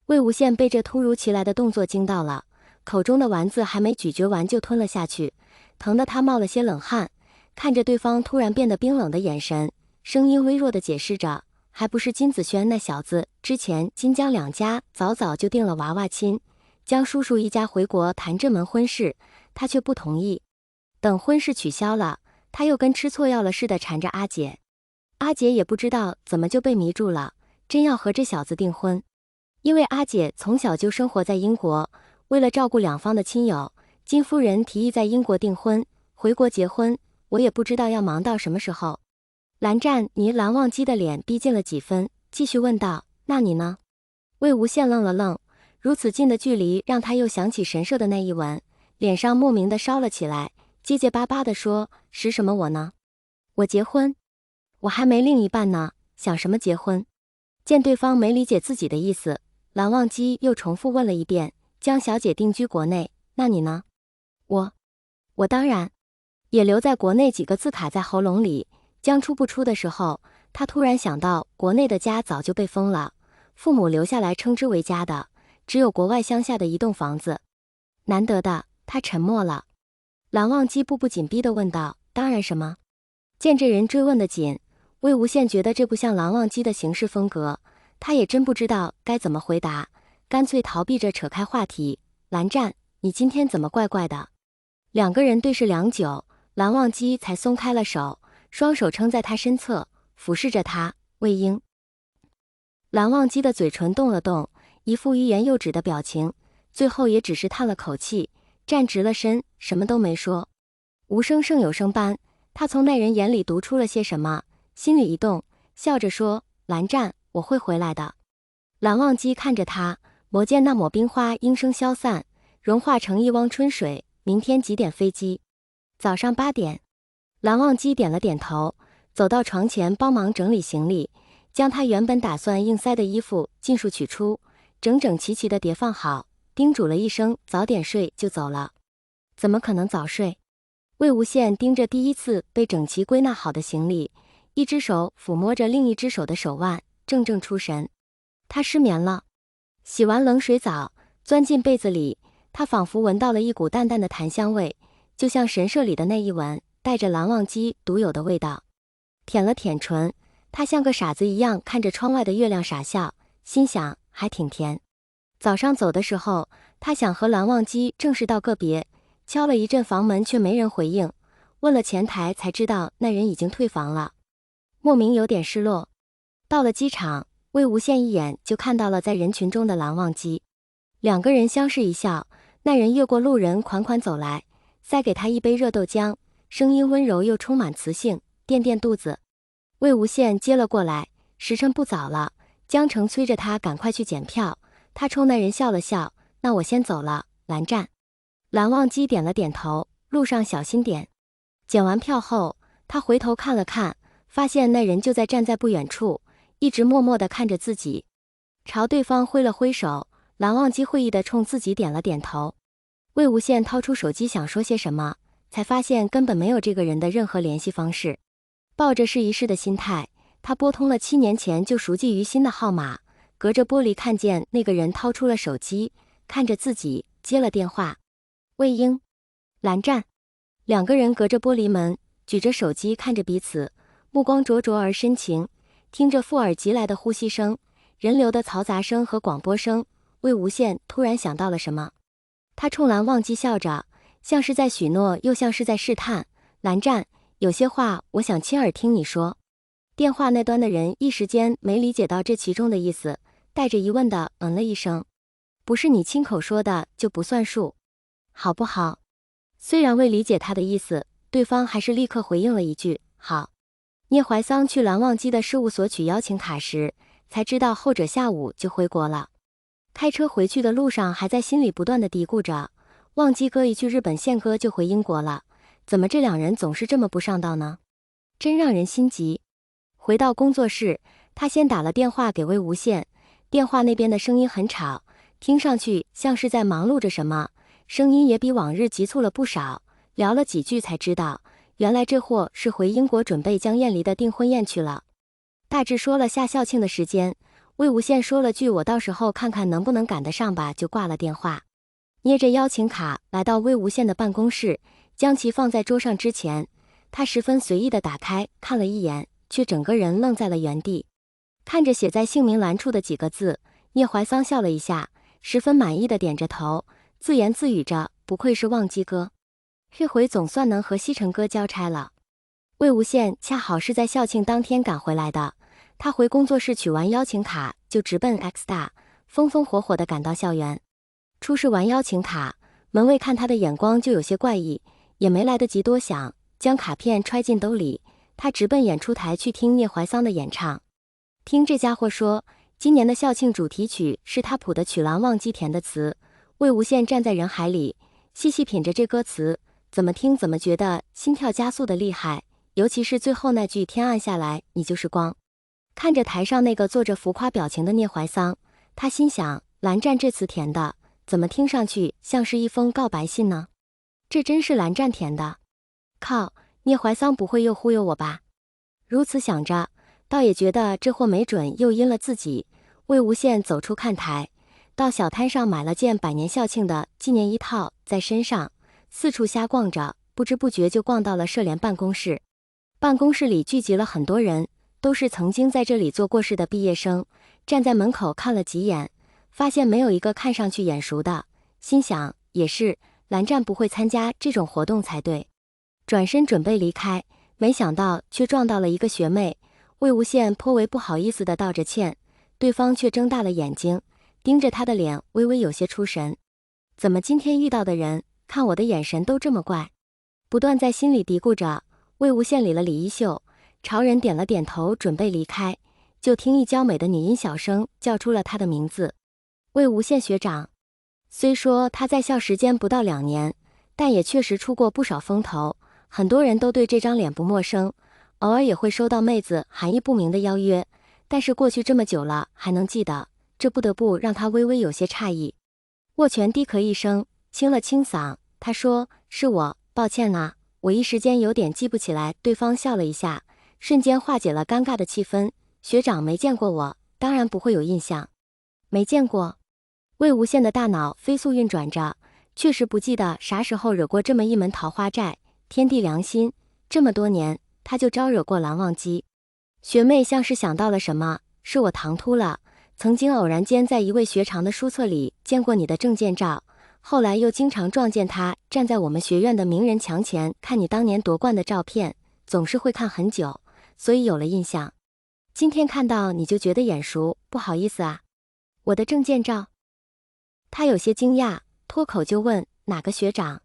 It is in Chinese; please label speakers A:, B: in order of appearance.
A: 魏无羡被这突如其来的动作惊到了，口中的丸子还没咀嚼完就吞了下去，疼得他冒了些冷汗，看着对方突然变得冰冷的眼神，声音微弱地解释着：“还不是金子轩那小子，之前金江两家早早就定了娃娃亲，江叔叔一家回国谈这门婚事，他却不同意。等婚事取消了，他又跟吃错药了似的缠着阿姐。阿姐也不知道怎么就被迷住了，真要和这小子订婚。因为阿姐从小就生活在英国，为了照顾两方的亲友，金夫人提议在英国订婚，回国结婚，我也不知道要忙到什么时候。”蓝湛睨蓝忘机的脸逼近了几分，继续问道：“那你呢？”魏无羡愣了愣，如此近的距离让他又想起神社的那一吻，脸上莫名的烧了起来，结结巴巴地说：“识什么我呢？我结婚？我还没另一半呢，想什么结婚？”见对方没理解自己的意思，蓝忘机又重复问了一遍：“江小姐定居国内，那你呢？”我当然也留在国内几个字卡在喉咙里，将出不出的时候，他突然想到国内的家早就被封了，父母留下来称之为家的，只有国外乡下的一栋房子。难得的，他沉默了。蓝忘机步步紧逼地问道：“当然什么？”见这人追问的紧，魏无羡觉得这不像蓝忘机的行事风格，他也真不知道该怎么回答，干脆逃避着扯开话题：“蓝湛，你今天怎么怪怪的？”两个人对视良久，蓝忘机才松开了手，双手撑在他身侧，俯视着他：“魏婴。”蓝忘机的嘴唇动了动，一副欲言又止的表情，最后也只是叹了口气，站直了身，什么都没说。无声胜有声般，他从那人眼里读出了些什么，心里一动，笑着说：“蓝湛，我会回来的。”蓝忘机看着他，魔见那抹冰花应声消散，融化成一汪春水。明天几点飞机？早上8点。蓝忘机点了点头，走到床前帮忙整理行李，将他原本打算硬塞的衣服尽数取出，整整齐齐地叠放好，叮嘱了一声早点睡就走了。怎么可能早睡？魏无羡盯着第一次被整齐归纳好的行李，一只手抚摸着另一只手的手腕，怔怔出神。他失眠了。洗完冷水澡，钻进被子里，他仿佛闻到了一股淡淡的檀香味，就像神社里的那一吻，带着蓝忘机独有的味道。舔了舔唇，他像个傻子一样看着窗外的月亮傻笑，心想还挺甜。早上走的时候，他想和蓝忘机正式道个别，敲了一阵房门却没人回应，问了前台才知道那人已经退房了，莫名有点失落。到了机场，魏无羡一眼就看到了在人群中的蓝忘机，两个人相视一笑，那人越过路人款款走来，塞给他一杯热豆浆，声音温柔又充满磁性：“垫垫肚子。”魏无羡接了过来，时辰不早了，江澄催着他赶快去检票，他冲那人笑了笑：“那我先走了，蓝湛。”蓝忘机点了点头：“路上小心点。”检完票后，他回头看了看，发现那人就站在不远处，一直默默地看着自己，朝对方挥了挥手。蓝忘机会意地冲自己点了点头。魏无羡掏出手机想说些什么，才发现根本没有这个人的任何联系方式。抱着试一试的心态，他拨通了7年前就熟记于心的号码，隔着玻璃看见那个人掏出了手机，看着自己接了电话：“魏婴。”蓝湛。两个人隔着玻璃门，举着手机看着彼此，目光灼灼而深情，听着附耳即来的呼吸声、人流的嘈杂声和广播声。魏无羡突然想到了什么，他冲蓝忘机笑着，像是在许诺，又像是在试探：“蓝湛，有些话我想亲耳听你说。”电话那端的人一时间没理解到这其中的意思，带着疑问的了一声：“不是你亲口说的就不算数，好不好？”虽然未理解他的意思，对方还是立刻回应了一句：“好。”聂怀桑去蓝忘机的事务所取邀请卡时，才知道后者下午就回国了。开车回去的路上，还在心里不断的嘀咕着：忘机哥一去日本，宪哥就回英国了，怎么这两人总是这么不上道呢？真让人心急。回到工作室，他先打了电话给魏无羡，电话那边的声音很吵，听上去像是在忙碌着什么，声音也比往日急促了不少。聊了几句才知道，原来这货是回英国准备江燕离的订婚宴去了。大致说了下校庆的时间，魏无羡说了句我到时候看看能不能赶得上吧，就挂了电话。捏着邀请卡来到魏无羡的办公室，将其放在桌上之前，他十分随意地打开看了一眼，却整个人愣在了原地。看着写在姓名栏处的几个字，聂怀桑笑了一下，十分满意的点着头，自言自语着，不愧是忘机哥，这回总算能和西城哥交差了。魏无羡恰好是在校庆当天赶回来的，他回工作室取完邀请卡就直奔 X 大，风风火火地赶到校园。出示完邀请卡，门卫看他的眼光就有些怪异，也没来得及多想，将卡片揣进兜里，他直奔演出台去听聂怀桑的演唱。听这家伙说，今年的校庆主题曲是他谱的《曲廊望基田》的词。魏无羡站在人海里，细细品着这歌词，怎么听怎么觉得心跳加速的厉害，尤其是最后那句天暗下来，你就是光。看着台上那个做着浮夸表情的聂怀桑，他心想，蓝湛这词填的，怎么听上去像是一封告白信呢？这真是蓝湛填的？靠，聂怀桑不会又忽悠我吧？如此想着，倒也觉得这货没准又阴了自己。魏无羡走出看台，到小摊上买了件百年校庆的纪念衣套在身上，四处瞎逛着，不知不觉就逛到了社联办公室。办公室里聚集了很多人，都是曾经在这里做过事的毕业生。站在门口看了几眼，发现没有一个看上去眼熟的，心想也是，蓝湛不会参加这种活动才对。转身准备离开，没想到却撞到了一个学妹。魏无羡颇为不好意思地道着歉，对方却睁大了眼睛，盯着他的脸，微微有些出神。怎么今天遇到的人看我的眼神都这么怪？不断在心里嘀咕着，魏无羡理了理衣袖，朝人点了点头，准备离开，就听一娇美的女音小声叫出了他的名字，魏无羡学长。虽说他在校时间不到2年，但也确实出过不少风头，很多人都对这张脸不陌生，偶尔也会收到妹子含义不明的邀约，但是过去这么久了还能记得，这不得不让他微微有些诧异。握拳低咳一声，清了清嗓，他说，是我，抱歉啊，我一时间有点记不起来。对方笑了一下，瞬间化解了尴尬的气氛，学长没见过我，当然不会有印象。没见过？魏无羡的大脑飞速运转着，确实不记得啥时候惹过这么一门桃花债，天地良心，这么多年他就招惹过蓝忘机。学妹像是想到了什么，是我唐突了，曾经偶然间在一位学长的书册里见过你的证件照，后来又经常撞见他站在我们学院的名人墙前看你当年夺冠的照片，总是会看很久，所以有了印象。今天看到你就觉得眼熟，不好意思啊。我的证件照？他有些惊讶，脱口就问，哪个学长？